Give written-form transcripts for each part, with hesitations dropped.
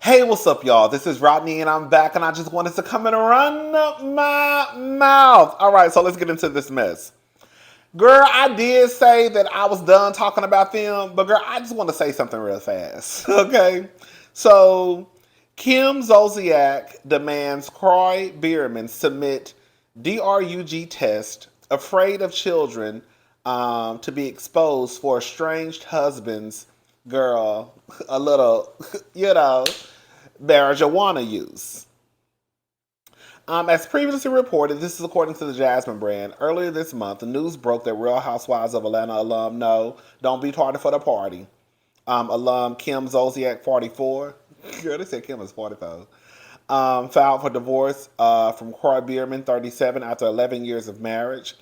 Hey, what's up, y'all? This is Rodney, and I'm back, and I just wanted to come and run my mouth. All right, so let's get into this mess. Girl, I did say that I was done talking about them, but girl, I just want to say something real fast, okay? So, Kim Zolciak demands Khloe Bierman submit DRUG test, afraid of children to be exposed for estranged husbands, girl, a little, marijuana use. As previously reported, this is according to the Jasmine brand. Earlier this month, the news broke that Real Housewives of Atlanta alum, no, don't be tardy for the party. Alum Kim Zolciak, 44. Girl, they said Kim is 44. Filed for divorce from Khloe Bierman, 37, after 11 years of marriage.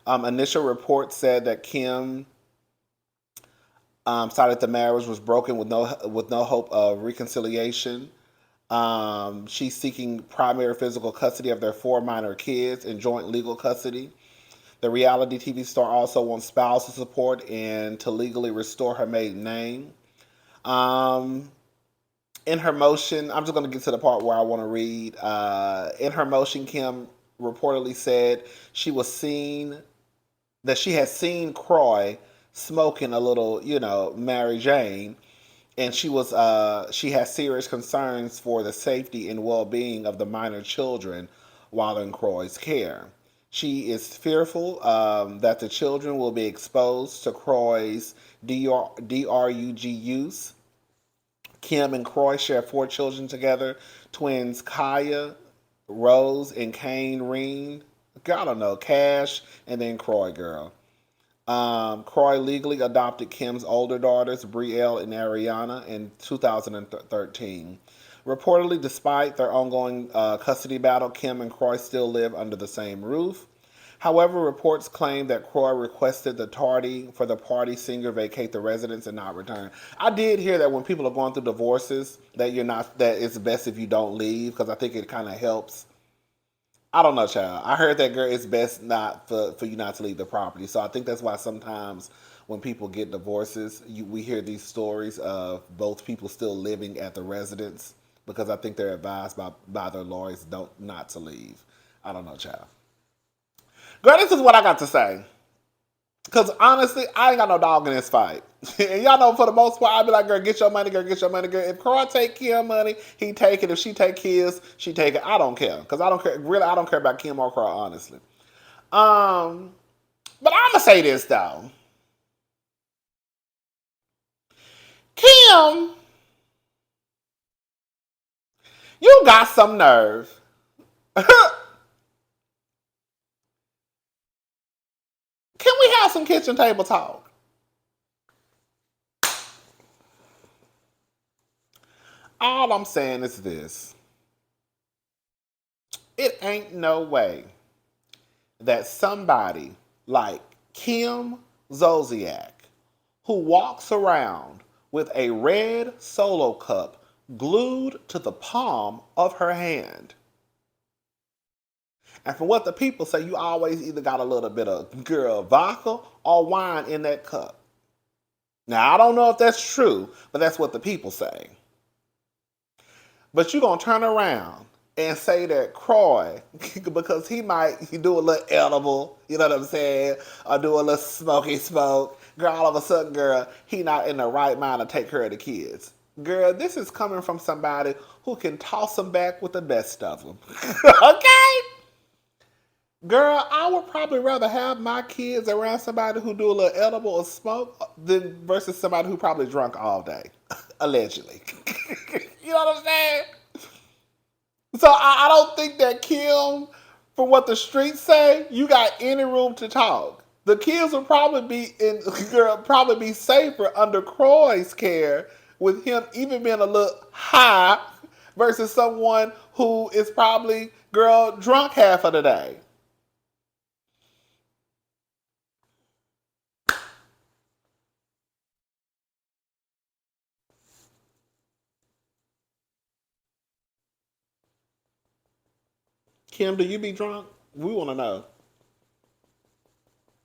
Initial reports said that Kim cited the marriage was broken with no hope of reconciliation. She's seeking primary physical custody of their 4 minor kids and joint legal custody. The reality TV star also wants spousal support and to legally restore her maiden name. Um, in her motion, I'm just going to get to the part where I want to read. In her motion, Kim reportedly said she had seen Croy smoking a little, Mary Jane, and she has serious concerns for the safety and well-being of the minor children while in Croy's care. She is fearful that the children will be exposed to Croy's DRUG use. Kim and Khloe share 4 children together: twins Kaya, Rose, and Kane Reen. I don't know, Cash, and then Khloe girl. Khloe legally adopted Kim's older daughters, Brielle and Ariana, in 2013. Reportedly, despite their ongoing custody battle, Kim and Khloe still live under the same roof. However, reports claim that Khloe requested the party singer vacate the residence and not return. I did hear that when people are going through divorces, that it's best if you don't leave, because I think it kind of helps. I don't know, child. I heard that, girl, it's best not for you not to leave the property. So I think that's why sometimes when people get divorces, we hear these stories of both people still living at the residence, because I think they're advised by their lawyers not to leave. I don't know, child. Girl, this is what I got to say. Because honestly, I ain't got no dog in this fight. And y'all know, for the most part, I be like, girl, get your money, girl, get your money, girl. If Carl take Kim money, he take it. If she take his, she take it. I don't care. Because I don't care. Really, I don't care about Kim or Carl, honestly. But I'm going to say this, though. Kim, you got some nerve. Can we have some kitchen table talk? All I'm saying is this. It ain't no way that somebody like Kim Zolciak, who walks around with a red Solo cup glued to the palm of her hand. And from what the people say, you always either got a little bit of vodka or wine in that cup. Now, I don't know if that's true, but that's what the people say. But you're going to turn around and say that Croy, because he might do a little edible, you know what I'm saying, or do a little smoky smoke, girl, all of a sudden, girl, he not in the right mind to take care of the kids. Girl, this is coming from somebody who can toss them back with the best of them. Okay? Girl, I would probably rather have my kids around somebody who do a little edible or smoke than versus somebody who probably drunk all day, allegedly. You know what I'm saying? So I don't think that Kim, from what the streets say, you got any room to talk. The kids will probably be safer under Croy's care, with him even being a little high, versus someone who is probably, girl, drunk half of the day. Kim, do you be drunk? We want to know.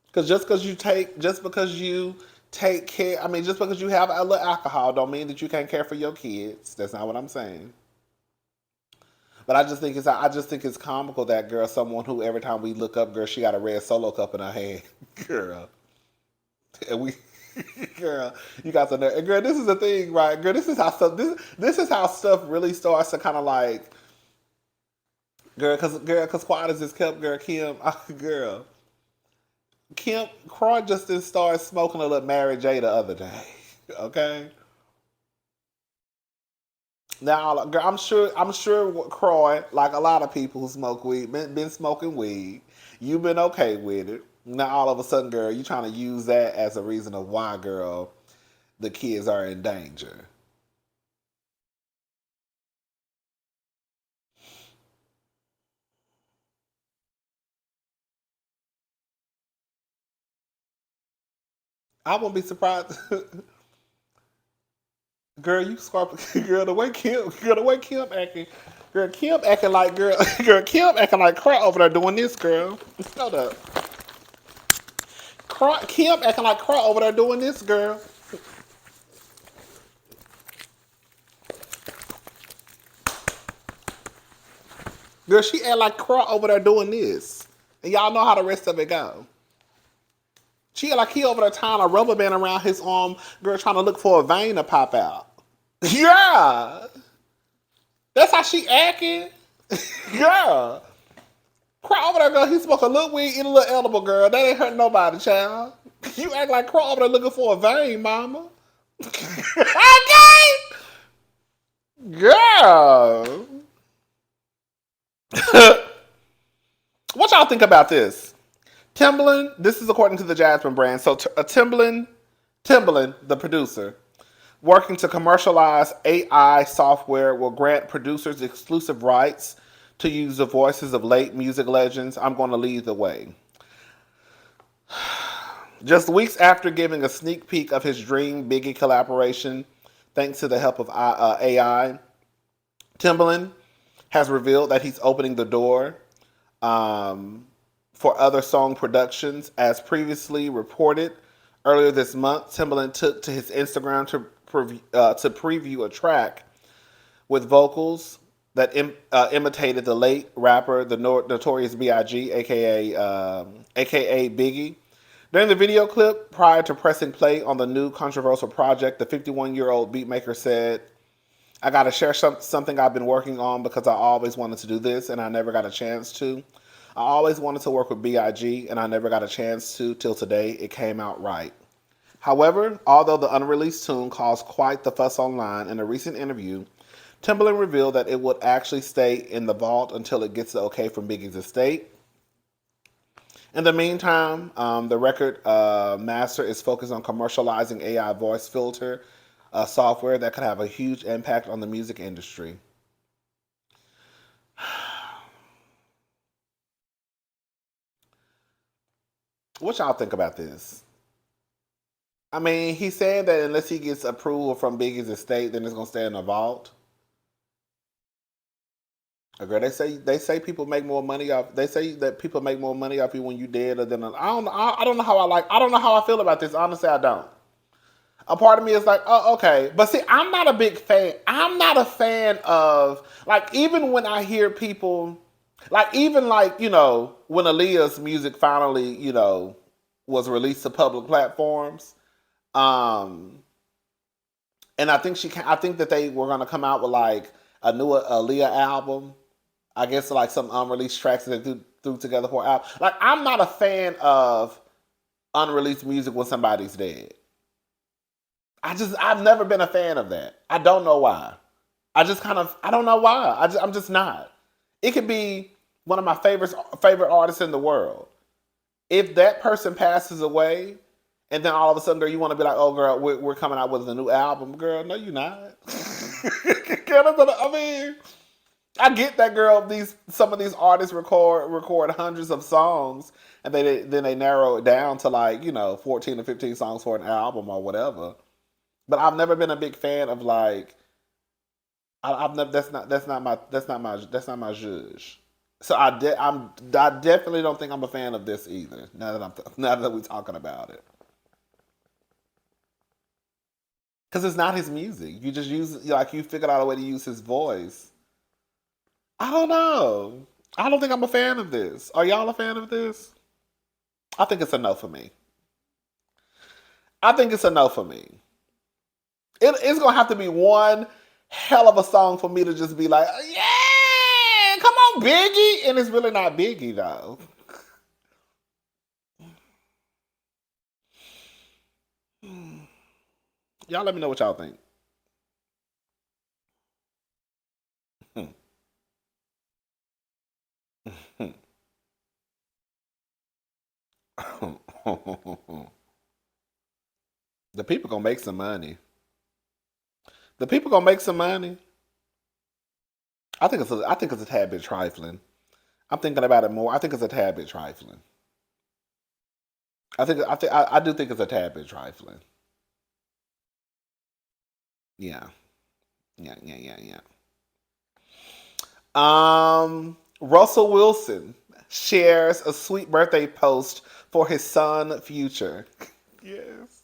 Because just because you take care. I mean, just because you have a little alcohol don't mean that you can't care for your kids. That's not what I'm saying. But I just think it's comical that girl, someone who every time we look up, girl, she got a red solo cup in her hand, girl, and we. Girl, you got to know. And girl, this is the thing, right? Girl, this is how stuff really starts to kind of like, cause quiet as this kept, girl, Kim, girl, Kim Croy just did start smoking a little Mary J the other day. Okay. Now, girl, I'm sure Croy, like a lot of people who smoke weed, been smoking weed. You've been okay with it. Now, all of a sudden, girl, you trying to use that as a reason of why, girl, the kids are in danger. I won't be surprised. Girl, you scarp, girl, the way Kim acting, Kim acting like, girl, Kim acting like crap over there doing this, girl. Hold up, Kim acting like crap over there doing this, girl. Girl, she act like crap over there doing this, and y'all know how the rest of it go. She act like he over there tying a rubber band around his arm, girl, trying to look for a vein to pop out. Yeah, that's how she acting. Yeah. Crawl over there, girl. He smoke a little weed, eat a little edible, girl. That ain't hurt nobody, child. You act like crawl over there looking for a vein, mama. Okay, girl. What y'all think about this? Timbaland. This is according to the Jasmine brand. So Timbaland, the producer, working to commercialize AI software will grant producers exclusive rights to use the voices of late music legends. I'm going to lead the way. Just weeks after giving a sneak peek of his dream Biggie collaboration, thanks to the help of AI, Timbaland has revealed that he's opening the door um, for other song productions. As previously reported earlier this month, Timbaland took to his Instagram to preview a track with vocals that imitated the late rapper, the Notorious B.I.G., aka Biggie. During the video clip, prior to pressing play on the new controversial project, the 51-year-old beatmaker said, I got to share something I've been working on because I always wanted to do this and I never got a chance to. I always wanted to work with B.I.G. and I never got a chance to till today. It came out right. However, although the unreleased tune caused quite the fuss online, in a recent interview, Timbaland revealed that it would actually stay in the vault until it gets the okay from Biggie's estate. In the meantime, the record master is focused on commercializing AI voice filter software that could have a huge impact on the music industry. What y'all think about this? I mean, he's saying that unless he gets approval from Biggie's estate, then it's gonna stay in the vault. Girl, they say people make more money off. They say that people make more money off you when you dead, or than I don't know how I don't know how I feel about this. Honestly, I don't. A part of me is like, oh, okay. But see, I'm not a big fan. I'm not a fan of, like, even when I hear people, like, even like, when Aaliyah's music finally, was released to public platforms. Um, and I think that they were gonna come out with like a new Aaliyah album. I guess like some unreleased tracks that they threw together for an album. Like, I'm not a fan of unreleased music when somebody's dead. I've never been a fan of that. I don't know why. I don't know why. I'm just not. It could be one of my favorite artists in the world. If that person passes away, and then all of a sudden, girl, you want to be like, oh, girl, we're coming out with a new album, girl. No, you're not. I mean, I get that, girl. Some of these artists record hundreds of songs, and then they narrow it down to like 14 or 15 songs for an album or whatever. But I've never been a big fan of like I've never that's not my judge. So I definitely don't think I'm a fan of this either. Now that we're talking about it. Because it's not his music. You just use like you figured out a way to use his voice. I don't know. I don't think I'm a fan of this. Are y'all a fan of this? I think it's a no for me. I think it's a no for me. It's gonna have to be one hell of a song for me to just be like, yeah, come on, Biggie, and it's really not Biggie though. Y'all, let me know what y'all think. The people gonna make some money. The people gonna make some money. I think it's a tad bit trifling. I'm thinking about it more. I think it's a tad bit trifling. I do think it's a tad bit trifling. Yeah. Yeah. Russell Wilson shares a sweet birthday post for his son Future. Yes.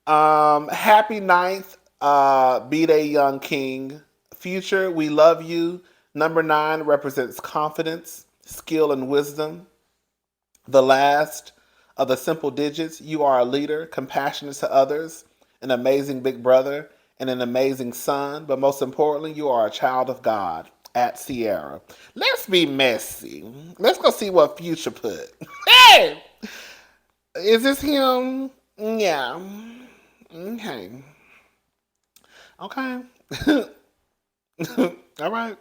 Happy ninth, B-Day Young King. Future, we love you. Number 9 represents confidence, skill, and wisdom. The last of the simple digits, you are a leader, compassionate to others, an amazing big brother, and an amazing son. But most importantly, you are a child of God. At Sierra. Let's be messy. Let's go see what Future put. Hey! Is this him? Yeah. Okay. Okay. All right.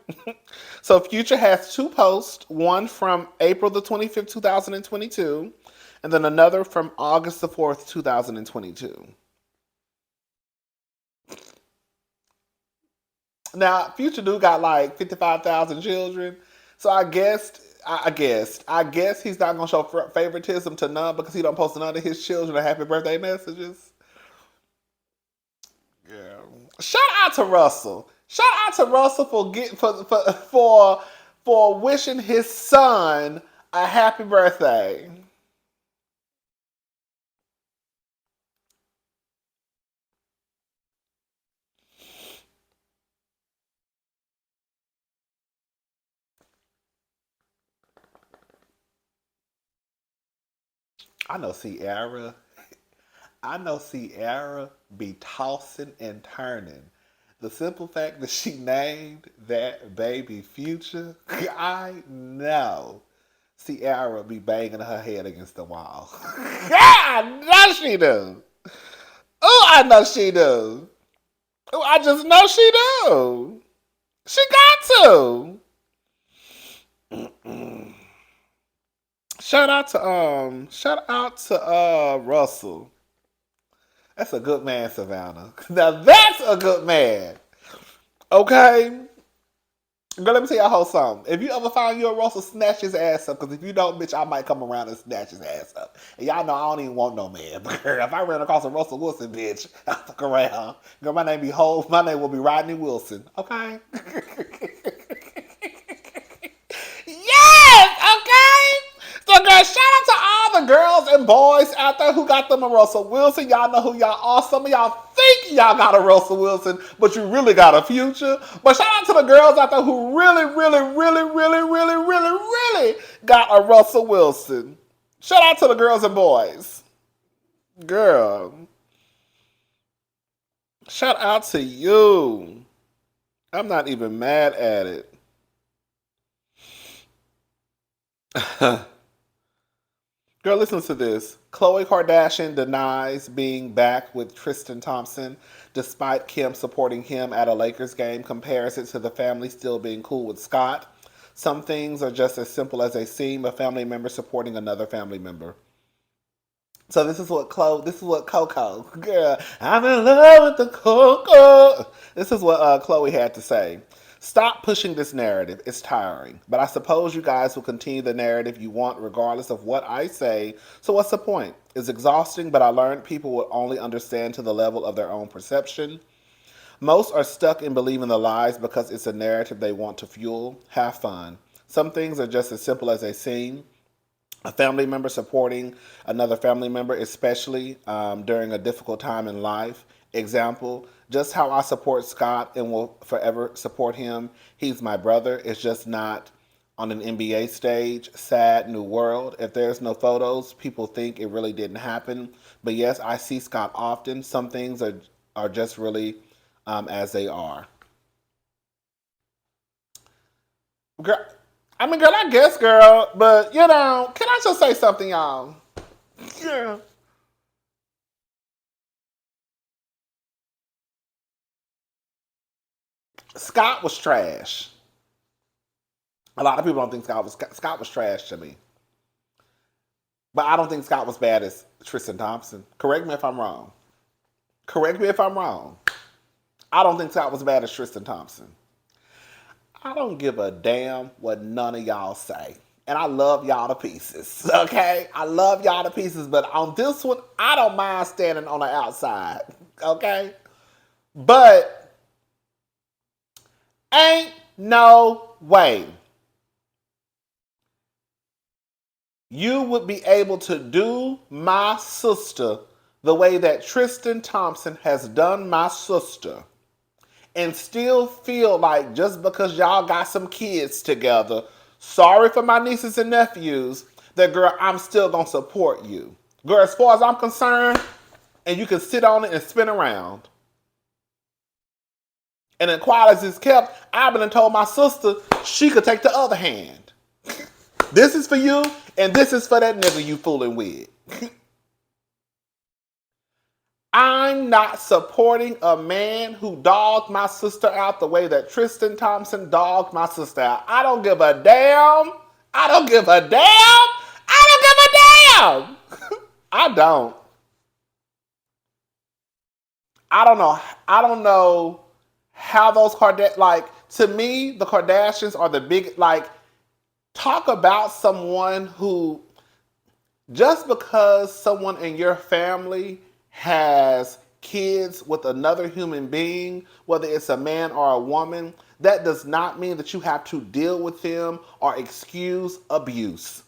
So Future has 2 posts, one from April the 25th, 2022, and then another from August the 4th, 2022. Now, Future dude got like 55,000 children. So I guess he's not gonna show favoritism to none because he don't post none of his children a happy birthday messages. Yeah. Shout out to Russell. Shout out to Russell for for wishing his son a happy birthday. I know Sierra. I know Sierra be tossing and turning. The simple fact that she named that baby Future, I know Sierra be banging her head against the wall. Yeah, I know she do. Oh, I know she do. Oh, I just know she do. She got to. Shout out to Russell. That's a good man, Savannah. Now that's a good man. Okay? Girl, let me tell you a whole song. If you ever find your Russell, snatch his ass up. Because if you don't, bitch, I might come around and snatch his ass up. And y'all know I don't even want no man. But girl, if I ran across a Russell Wilson, bitch, I'll fuck around. Girl, my name will be Rodney Wilson. Okay? Yes! Okay? So, girl, shout out to all the girls and boys out there who got them a Russell Wilson. Y'all know who y'all are. Some of y'all think y'all got a Russell Wilson, but you really got a Future. But shout out to the girls out there who really got a Russell Wilson. Shout out to the girls and boys. Girl, shout out to you. I'm not even mad at it. Girl, listen to this. Khloe Kardashian denies being back with Tristan Thompson, despite Kim supporting him at a Lakers game, compares it to the family still being cool with Scott. Some things are just as simple as they seem, a family member supporting another family member. So this is what Coco, girl, I'm in love with the Coco. This is what Khloe had to say. Stop pushing this narrative. It's tiring. But I suppose you guys will continue the narrative you want regardless of what I say. So what's the point? It's exhausting, but I learned people will only understand to the level of their own perception. Most are stuck in believing the lies because it's a narrative they want to fuel. Have fun. Some things are just as simple as they seem. A family member supporting another family member, especially during a difficult time in life. Example, just how I support Scott and will forever support him. He's my brother. It's just not on an NBA stage. Sad new world. If there's no photos, people think it really didn't happen. But yes, I see Scott often. Some things are just really as they are. Girl, I mean, girl, I guess, girl, but can I just say something, y'all? Yeah. Scott was trash. A lot of people don't think Scott was trash to me, but I don't think Scott was bad as Tristan Thompson. Correct me if I'm wrong. Correct me if I'm wrong. I don't think Scott was bad as Tristan Thompson. I don't give a damn what none of y'all say. And I love y'all to pieces, okay? I love y'all to pieces, but on this one, I don't mind standing on the outside, okay? But ain't no way you would be able to do my sister the way that Tristan Thompson has done my sister and still feel like just because y'all got some kids together, sorry for my nieces and nephews, that girl, I'm still gonna support you. Girl, as far as I'm concerned, and you can sit on it and spin around. And then quiet as it's kept, I've been told my sister she could take the other hand. This is for you, and this is for that nigga you fooling with. I'm not supporting a man who dogged my sister out the way that Tristan Thompson dogged my sister out. I don't give a damn. I don't give a damn. I don't give a damn. I don't. I don't know. I don't know how those Kardashians, like, to me, the Kardashians are the big, like, talk about someone who, just because someone in your family has kids with another human being, whether it's a man or a woman, that does not mean that you have to deal with them or excuse abuse.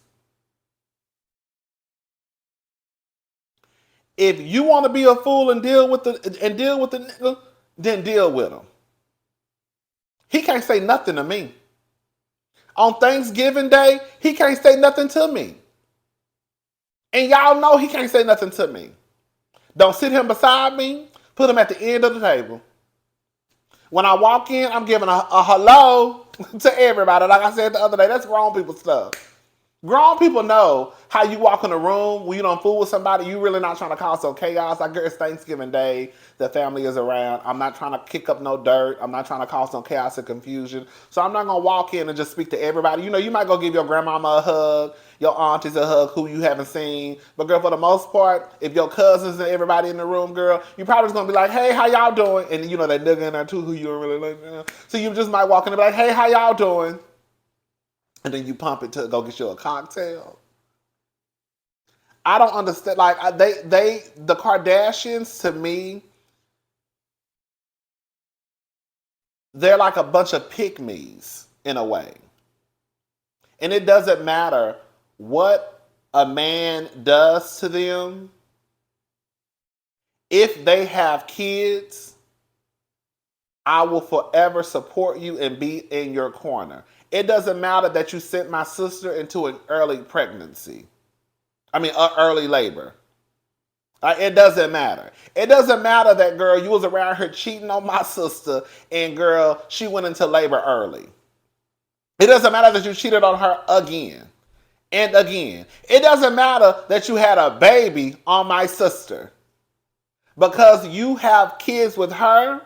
If you want to be a fool and deal with the nigga, then deal with him. He can't say nothing to me. On Thanksgiving Day, he can't say nothing to me. And y'all know he can't say nothing to me. Don't sit him beside me. Put him at the end of the table. When I walk in, I'm giving a hello to everybody. Like I said the other day, that's grown people stuff. Grown people know how you walk in a room when you don't fool with somebody. You really not trying to cause some chaos. Like, it's Thanksgiving Day. The family is around. I'm not trying to kick up no dirt. I'm not trying to cause some chaos or confusion. So I'm not going to walk in and just speak to everybody. You might go give your grandmama a hug, your aunties a hug who you haven't seen. But, girl, for the most part, if your cousins and everybody in the room, girl, you probably just going to be like, hey, how y'all doing? And, that nigga in there, too, who you don't really like. So you just might walk in and be like, hey, how y'all doing? And then you pump it to go get you a cocktail. I don't understand. Like, the Kardashians, to me, they're like a bunch of pygmies in a way. And it doesn't matter what a man does to them. If they have kids, I will forever support you and be in your corner. It doesn't matter that you sent my sister into an early pregnancy. Early labor. It doesn't matter. It doesn't matter that, girl, you was around her cheating on my sister and, girl, she went into labor early. It doesn't matter that you cheated on her again and again. It doesn't matter that you had a baby on my sister. Because you have kids with her,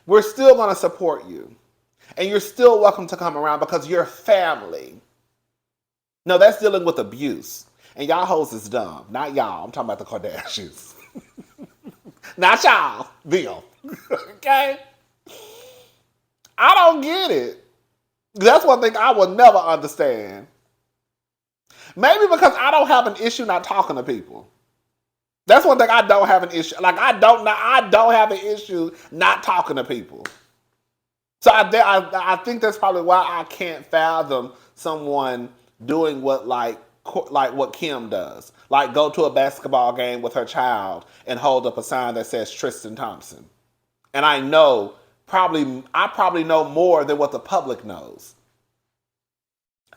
we're still going to support you. And you're still welcome to come around because you're family. No, that's dealing with abuse. And y'all hoes is dumb. Not y'all. I'm talking about the Kardashians. Not y'all. Them. Okay? I don't get it. That's one thing I will never understand. Maybe because I don't have an issue not talking to people. That's one thing I don't have an issue. Like, I don't have an issue not talking to people. So I think that's probably why I can't fathom someone doing what, like, like what Kim does. Like go to a basketball game with her child and hold up a sign that says Tristan Thompson. And I probably know more than what the public knows.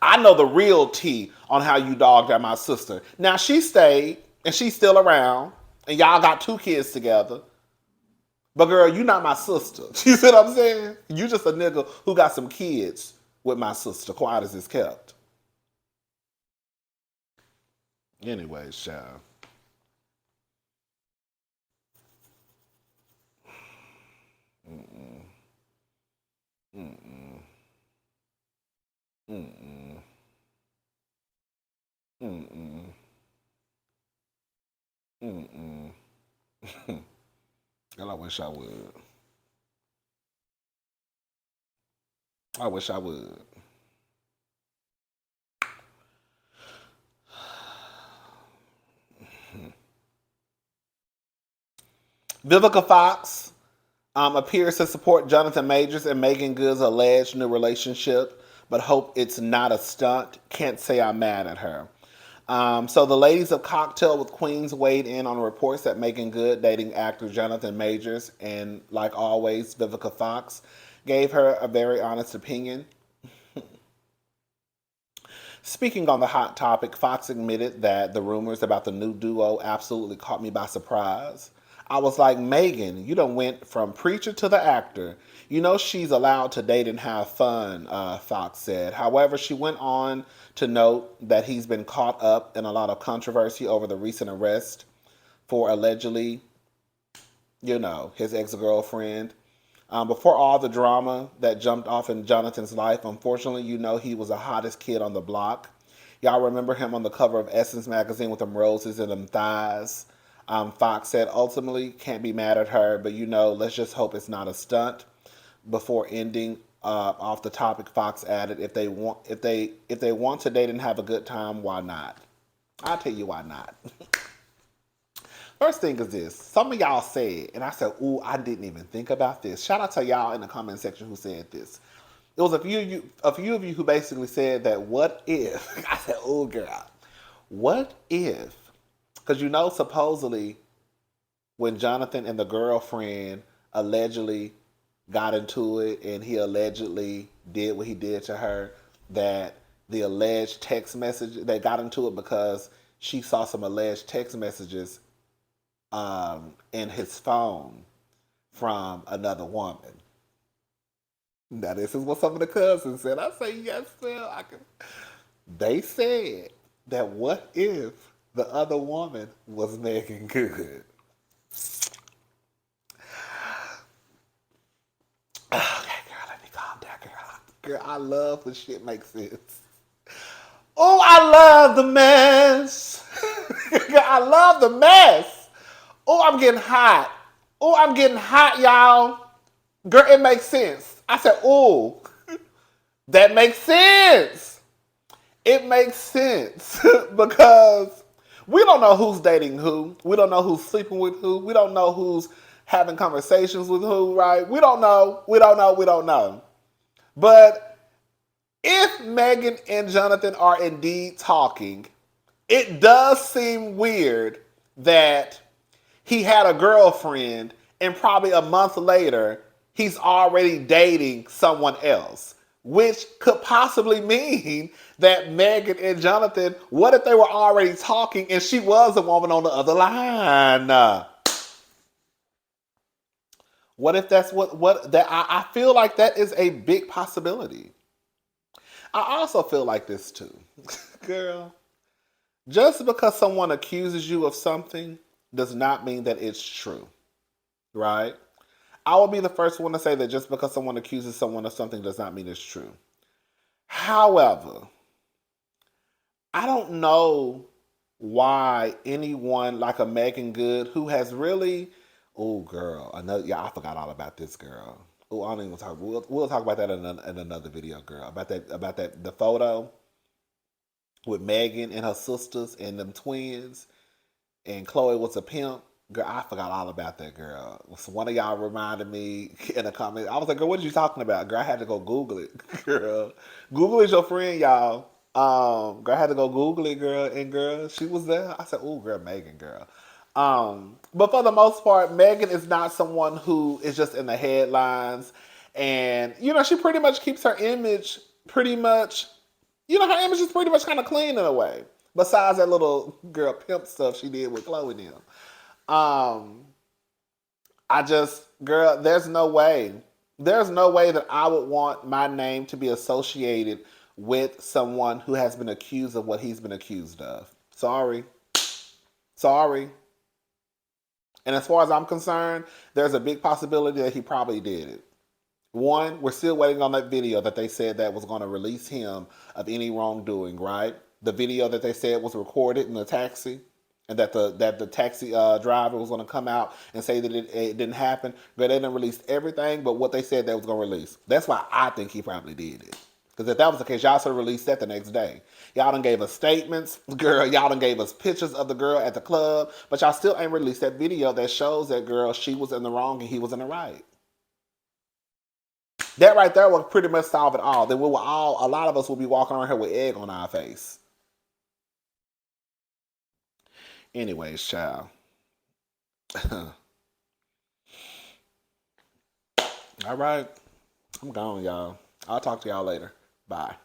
I know the real tea on how you dogged at my sister. Now she stayed and she's still around and y'all got 2 kids together. But girl, you not my sister. You see what I'm saying? You just a nigga who got some kids with my sister, quiet as it's kept. Anyways, child. Mm-mm. Mm-mm. Mm-mm. Mm-mm. Mm-mm. Girl, I wish I would. I wish I would. Vivica Fox appears to support Jonathan Majors and Meagan Good's alleged new relationship, but hope it's not a stunt. Can't say I'm mad at her. So the ladies of Cocktail with Queens weighed in on reports that Meagan Good dating actor Jonathan Majors, and like always, Vivica Fox gave her a very honest opinion. Speaking on the hot topic, Fox admitted that the rumors about the new duo absolutely caught me by surprise. I was like, Meagan, you done went from preacher to the actor. You know she's allowed to date and have fun, Fox said. However, she went on to note that he's been caught up in a lot of controversy over the recent arrest for allegedly, his ex-girlfriend. Before all the drama that jumped off in Jonathan's life, unfortunately, he was the hottest kid on the block. Y'all remember him on the cover of Essence magazine with them roses and them thighs. Fox said, ultimately, can't be mad at her, but let's just hope it's not a stunt. Before ending off the topic, Fox added, if they want to date and have a good time, why not? I'll tell you why not. First thing is this. Some of y'all said, and I said, ooh, I didn't even think about this. Shout out to y'all in the comment section who said this. It was a few of you who basically said that what if, I said, oh girl, what if, because supposedly when Jonathan and the girlfriend allegedly got into it and he allegedly did what he did to her, that the alleged text message, they got into it because she saw some alleged text messages in his phone from another woman. Now this is what some of the cousins said. I say yes, Phil. They said that what if the other woman was Meagan Good? Okay, girl, let me calm down, girl. Girl, I love when shit makes sense. Oh, I love the mess. I love the mess. Oh, I'm getting hot. Oh, I'm getting hot, y'all. Girl, it makes sense. I said, oh, that makes sense. It makes sense because we don't know who's dating who. We don't know who's sleeping with who. We don't know who's having conversations with who, right? We don't know. We don't know. We don't know. But if Meagan and Jonathan are indeed talking, it does seem weird that he had a girlfriend and probably a month later he's already dating someone else, which could possibly mean that Meagan and Jonathan, what if they were already talking and she was a woman on the other line? What if that's what that I feel like that is a big possibility. I also feel like this too. Girl, just because someone accuses you of something does not mean that it's true, right? I will be the first one to say that just because someone accuses someone of something does not mean it's true. However, I don't know why anyone like a Meagan Good who has really, oh girl, I forgot all about this girl. Oh, I don't even talk. We'll talk about that in another video, girl. About that the photo with Meagan and her sisters and them twins, and Khloe was a pimp. Girl, I forgot all about that girl. So one of y'all reminded me in a comment. I was like, girl, what are you talking about? Girl, I had to go Google it. Girl, Google is your friend, y'all. Girl, I had to go Google it, girl, and girl, she was there. I said, "Oh, girl, Megan, girl." But for the most part, Megan is not someone who is just in the headlines, and she pretty much keeps her image pretty much. Her image is pretty much kind of clean in a way. Besides that little girl pimp stuff she did with Khloe and them. Um, I just, girl, there's no way that I would want my name to be associated with someone who has been accused of what he's been accused of. Sorry. Sorry. And as far as I'm concerned, there's a big possibility that he probably did it. One, we're still waiting on that video that they said that was going to release him of any wrongdoing, right? The video that they said was recorded in the taxi, and that the taxi driver was going to come out and say that it didn't happen. But they didn't release everything, but what they said they was going to release. That's why I think he probably did it. Because if that was the case, y'all should have released that the next day. Y'all done gave us statements, girl. Y'all done gave us pictures of the girl at the club, but y'all still ain't released that video that shows that girl she was in the wrong and he was in the right. That right there will pretty much solve it all. Then a lot of us will be walking around here with egg on our face. Anyways, child. All right. I'm gone, y'all. I'll talk to y'all later. Bye.